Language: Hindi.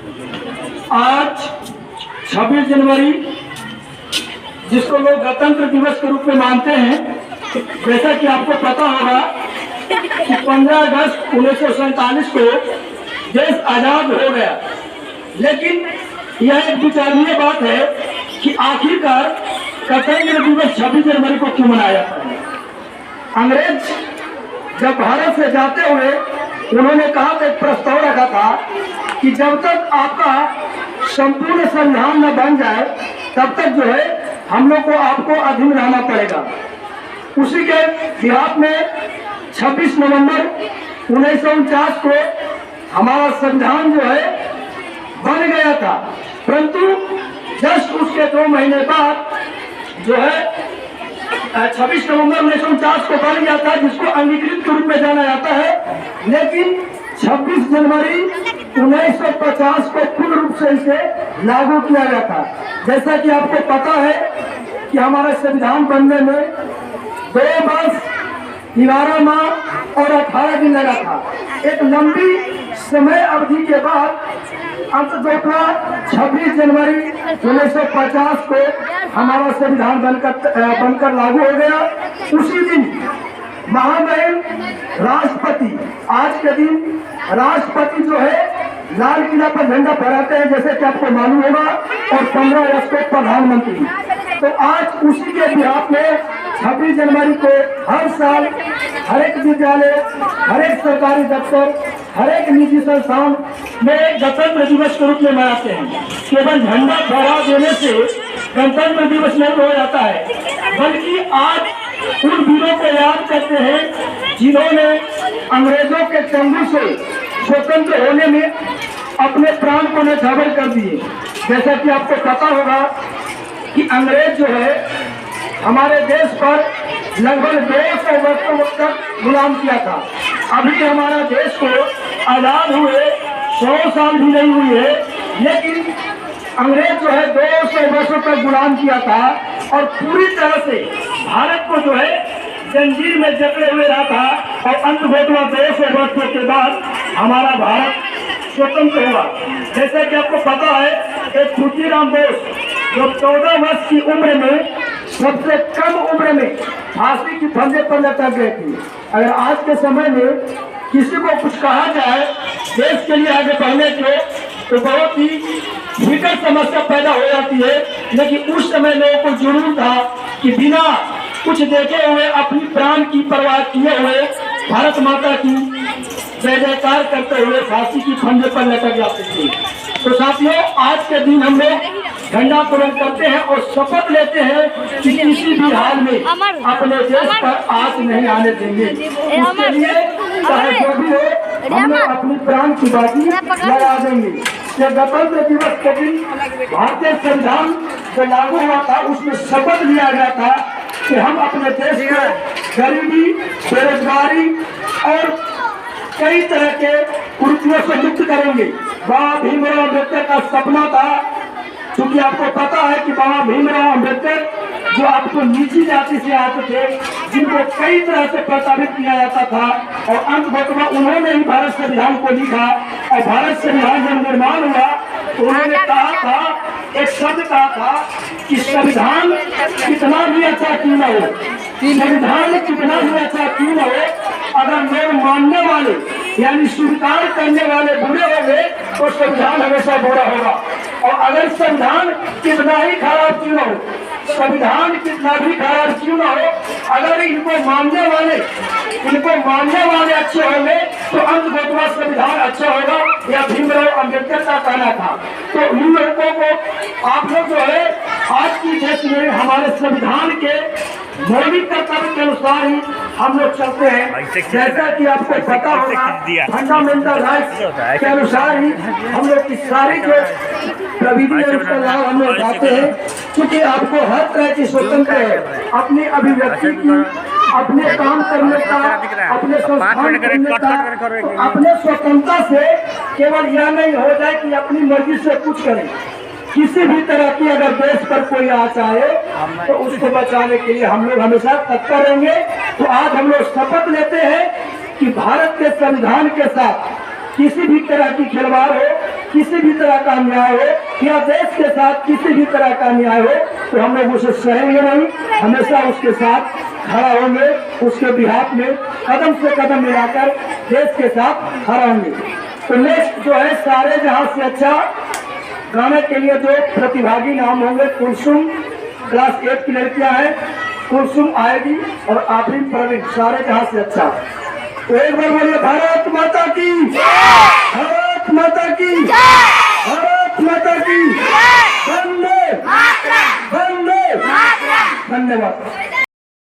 आज 26 जनवरी जिसको लोग गणतंत्र दिवस के रूप में मानते हैं, जैसा कि आपको पता होगा कि 15 अगस्त 1947 को देश आजाद हो गया। लेकिन यह एक विचारणीय बात है कि आखिरकार गणतंत्र दिवस 26 जनवरी को क्यों मनाया जाता है। अंग्रेज जब भारत से जाते हुए उन्होंने कहा था, एक प्रस्ताव रखा था कि जब तक आपका संपूर्ण संविधान न बन जाए तब तक जो है हम लोग को आपको अधीन रहना पड़ेगा। उसी के बिहाफ में 26 नवंबर 1949 को हमारा संविधान जो है बन गया था, परंतु जस्ट उसके 2 महीने बाद जो है 26 नवंबर 1949 को बन गया था, जिसको अंगीकृत के रूप में जाना जाता है। लेकिन 26 जनवरी 1950 को पूर्ण रूप से इसे लागू किया गया था। जैसा कि आपको पता है कि हमारा संविधान बनने में 2 वर्ष 11 माह और 18 दिन लगा था। एक लंबी समय अवधि के बाद अंततः 26 जनवरी 1950 को हमारा संविधान बनकर लागू हो गया। उसी दिन महामहिम राष्ट्रपति, आज के दिन राष्ट्रपति जो है लाल किला पर झंडा फहराते हैं, जैसे कि आपको मालूम होगा, और 15 अगस्त को प्रधानमंत्री। तो आज उसी के बिहाफ में 26 जनवरी को हर साल हर एक विद्यालय, हर एक सरकारी दफ्तर, हर एक निजी संस्थान में गणतंत्र दिवस के रूप में मनाते हैं। केवल झंडा फहरा देने से गणतंत्र दिवस नहीं हो जाता है, बल्कि आज उन वीरों को याद करते हैं जिन्होंने अंग्रेजों के चंगुल से स्वतंत्र होने में अपने प्राण को न्यौछावर कर दिए। जैसा कि आपको पता होगा कि अंग्रेज जो है हमारे देश पर लगभग 200 वर्षों तक गुलाम किया था। अभी हमारा देश को आजाद हुए 100 साल भी नहीं हुए है, लेकिन अंग्रेज जो है 200 वर्षों तक गुलाम किया था और पूरी तरह से भारत को जो है जंजीर में जकड़े हुए रहा था। और अंत में 200 वर्षों के बाद हमारा भारत स्वतंत्र हुआ। जैसे कि आपको पता है, एक खुशीराम बोस जो 14 वर्ष की उम्र में, सबसे कम उम्र में फांसी की फंदे पर लटक गए थे। अगर आज के समय में किसी को कुछ कहा जाए देश के लिए आगे बढ़ने के, तो बहुत ही भीतर समस्या पैदा हो जाती है। लेकिन उस समय लोगों को जुनून था कि बिना कुछ देखे हुए, अपनी प्राण की परवाह किए हुए भारत माता की जय जयकार करते हुए फांसी की फंदे पर लटक जाते थे। तो साथियों, आज के दिन हम लोग झंडा तोलन करते हैं और शपथ लेते हैं कि किसी भी हाल में अपने देश पर आग नहीं आने देंगे। उसके लिए चाहे जो भी हो, हम लोग अपनी प्राण की बाजी लगा देंगे। ये गणतंत्र दिवस के दिन भारतीय संविधान जो लागू हुआ था, उसमें शपथ लिया गया था कि हम अपने देश को गरीबी, बेरोजगारी और कई तरह के कुरीतियों से मुक्त करेंगे। बाबा भीमराव अम्बेडकर का सपना था, क्योंकि आपको पता है कि बाबा भीमराव अम्बेडकर जो आपको नीची जाति से आते थे, जिनको कई तरह से प्रताड़ित किया जाता था, और अंत में उन्होंने ही भारत संविधान को लिखा। और भारत संविधान जब निर्माण हुआ तो उन्होंने कहा था, एक शब्द कहा था कि संविधान कितना भी अच्छा क्यों न हो, संविधान कितना भी अच्छा क्यों न हो, अगर लोग मानने वाले यानी स्वीकार करने वाले बुरे हो गए तो संविधान हमेशा बुरा होगा। और अगर संविधान कितना ही खराब क्यों न हो, संविधान कितना भी खराब क्यों न हो, अगर इनको मानने वाले अच्छे होंगे तो अंत में संविधान अच्छा होगा। यह भीमराव अम्बेडकर का कहना था। तो इन लोगों को आप लोग जो है आज की देश में हमारे संविधान के मौलिक कर्तव्य के अनुसार ही हम लोग चलते हैं। जैसा कि आपको पता होगा, फंडामेंटल राइट्स के अनुसार ही हम लोग की सारी जो प्रविधि है उसका लाभ हम लोग उठाते हैं, क्योंकि आपको हर तरह की स्वतंत्र है अपनी अभिव्यक्ति की, अपने काम करने का, अपने संस्थान करने का। अपने स्वतंत्रता से केवल यह नहीं हो जाए कि अपनी मर्जी से कुछ करें, किसी भी तरह की अगर देश पर कोई आ चाहे तो उसको बचाने के लिए हम लोग हमेशा तत्पर रहेंगे। तो आज हम लोग शपथ लेते हैं कि भारत के संविधान के साथ किसी भी तरह की खिलवाड़ हो किसी भी तरह का अन्याय हो या देश के साथ किसी भी तरह का अन्याय हो तो हम लोग उसे सहेंगे नहीं, हमेशा उसके साथ खड़ा होंगे, उसके बिहाफ में कदम से कदम मिलाकर देश के साथ खड़ा होंगे। तो नेक्स्ट जो है सारे जहां से अच्छा गाने के लिए जो प्रतिभागी नाम होंगे, कुलसुम क्लास 8 की लड़कियां हैं, कुलसुम आएगी और आफरीन प्रवीण सारे जहां से अच्छा। तो एक बार बोलिए भारत माता की, भारत माता की, भारत माता की, वंदे वंदे, धन्यवाद।